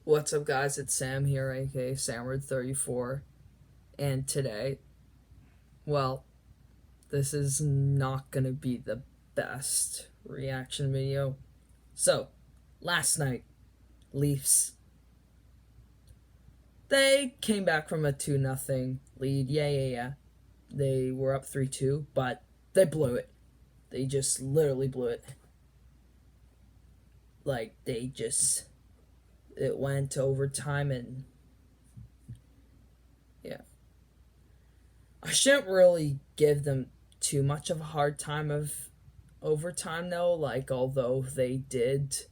What's up, guys? It's Sam here, aka SamRid34, and today, well, this is not gonna be the best reaction video. So, last night, Leafs, they came back from a 2-0 lead. Yeah. They were up 3-2, but they blew it. They just literally blew it. It went to overtime, and yeah. I shouldn't really give them too much of a hard time of overtime though. Although they did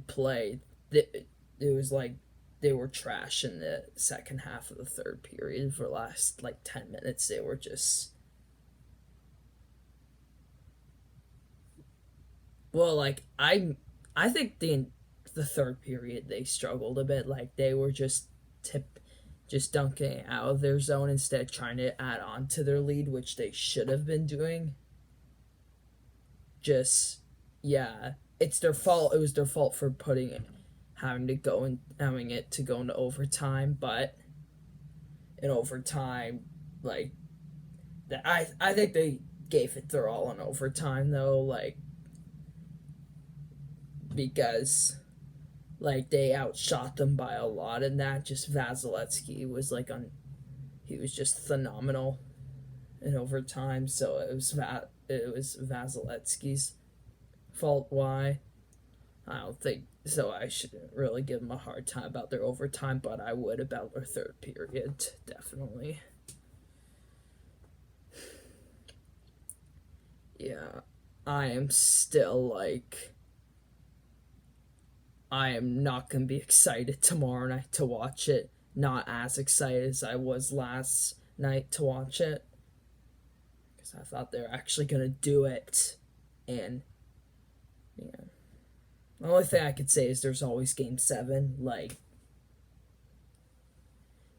play, it was like they were trash in the second half of the third period. For the last 10 minutes, they were just, well, I think the third period they struggled a bit. Like, they were just dunking it out of their zone instead of trying to add on to their lead, which they should have been doing. Just, yeah, it's their fault. It was their fault for having it to go into overtime. But in overtime, like, I think they gave it their all in overtime though, because they outshot them by a lot. And that, just Vasilevsky was he was just phenomenal in overtime. So it was Vasilevsky's fault why. I don't think so. I shouldn't really give them a hard time about their overtime, but I would about their third period, definitely. Yeah, I am still I am not gonna be excited tomorrow night to watch it. Not as excited as I was last night to watch it, because I thought they were actually gonna do it. And yeah, the only thing I could say is there's always Game 7,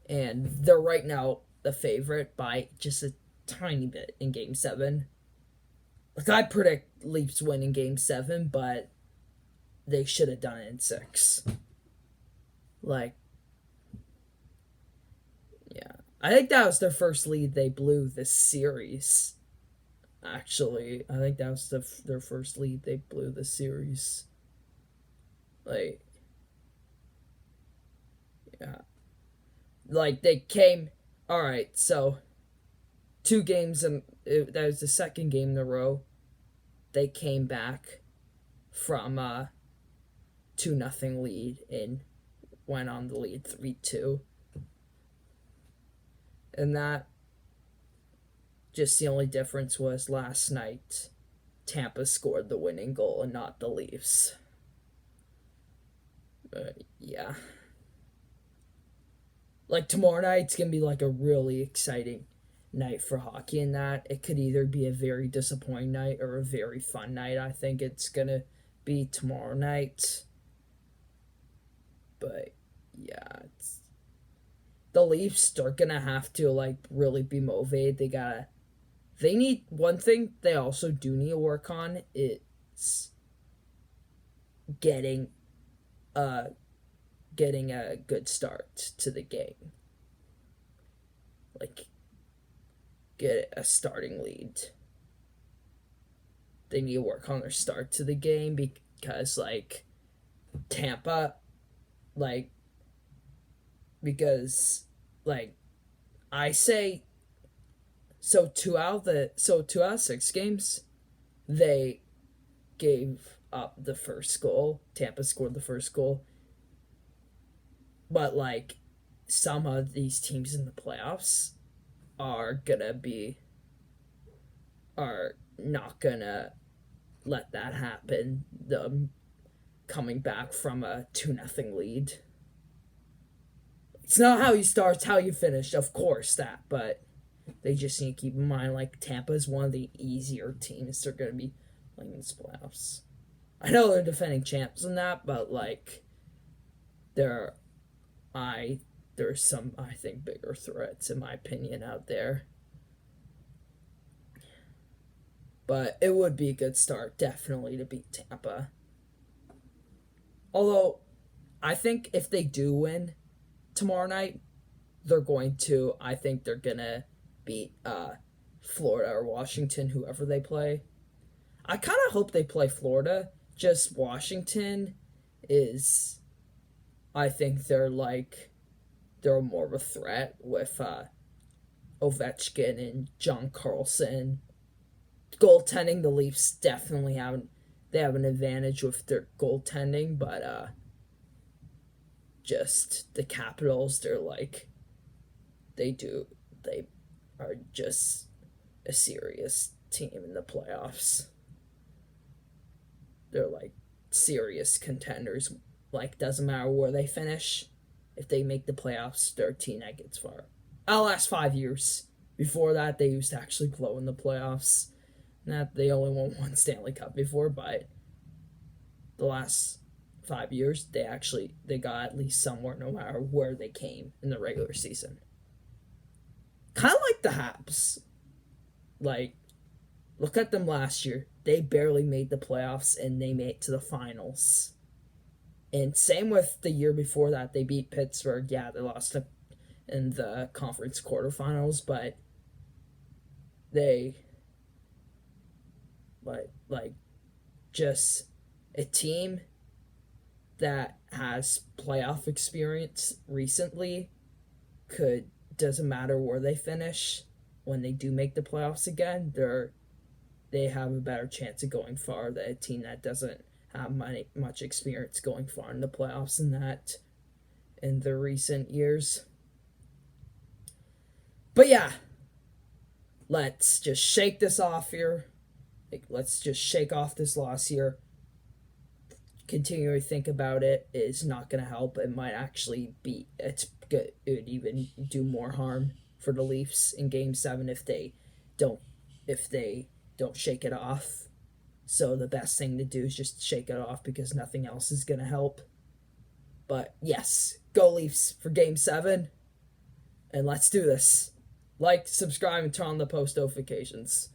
and they're right now the favorite by just a tiny bit in Game 7. I predict Leafs win in Game 7, but they should have done it in 6. Like, yeah. I think that was their first lead they blew this series. Actually, I think that was their first lead they blew this series. Like, yeah. They came. Alright, so 2 games, and that was the second game in a row. They came back from a 2-0 lead and went on the lead 3-2. And that, just the only difference was last night Tampa scored the winning goal and not the Leafs. But yeah. Tomorrow night's gonna be a really exciting night for hockey, in that it could either be a very disappointing night or a very fun night. I think it's gonna be tomorrow night. But yeah, the Leafs are gonna have to really be motivated. They need one thing they also do need to work on. It's getting a good start to the game. Get a starting lead. They need to work on their start to the game, because Tampa, because I say, so 2 out of 6 games they gave up the first goal. Tampa scored the first goal. But some of these teams in the playoffs are not gonna let that happen. Them coming back from a 2-0 lead. It's not how you start, it's how you finish, of course, but they just need to keep in mind, Tampa is one of the easier teams they're gonna be playing in the playoffs. I know they're defending champs in that, but there's some, I think, bigger threats, in my opinion, out there. But it would be a good start, definitely, to beat Tampa. Although I think if they do win tomorrow night, I think they're gonna beat Florida or Washington, whoever they play. I kind of hope they play Florida. Just Washington is, I think they're more of a threat with Ovechkin and John Carlson. Goaltending, the Leafs definitely have an advantage with their goaltending, but just the Capitals, they they are just a serious team in the playoffs. They're like serious contenders. Like, doesn't matter where they finish. If they make the playoffs, they're a team that gets far. The last 5 years. Before that, they used to actually blow in the playoffs. Not they only won one Stanley Cup before, but the last 5 years, they got at least somewhere, no matter where they came in the regular season. Kind of like the Habs. Like, look at them last year. They barely made the playoffs, and they made it to the finals. And same with the year before that, they beat Pittsburgh. Yeah, they lost in the conference quarterfinals, but they, like just a team that has playoff experience recently doesn't matter where they finish, when they do make the playoffs again, they have a better chance of going far than a team that doesn't have much experience going far in the playoffs in that in the recent years. But yeah, let's just shake this off here. Let's just shake off this loss here. Continue to think about it is not going to help. It might actually be, it would even do more harm for the Leafs in Game 7 if they don't shake it off. So the best thing to do is just shake it off, because nothing else is going to help. But yes, go Leafs for Game 7. And let's do this. Like, subscribe, and turn on the post notifications.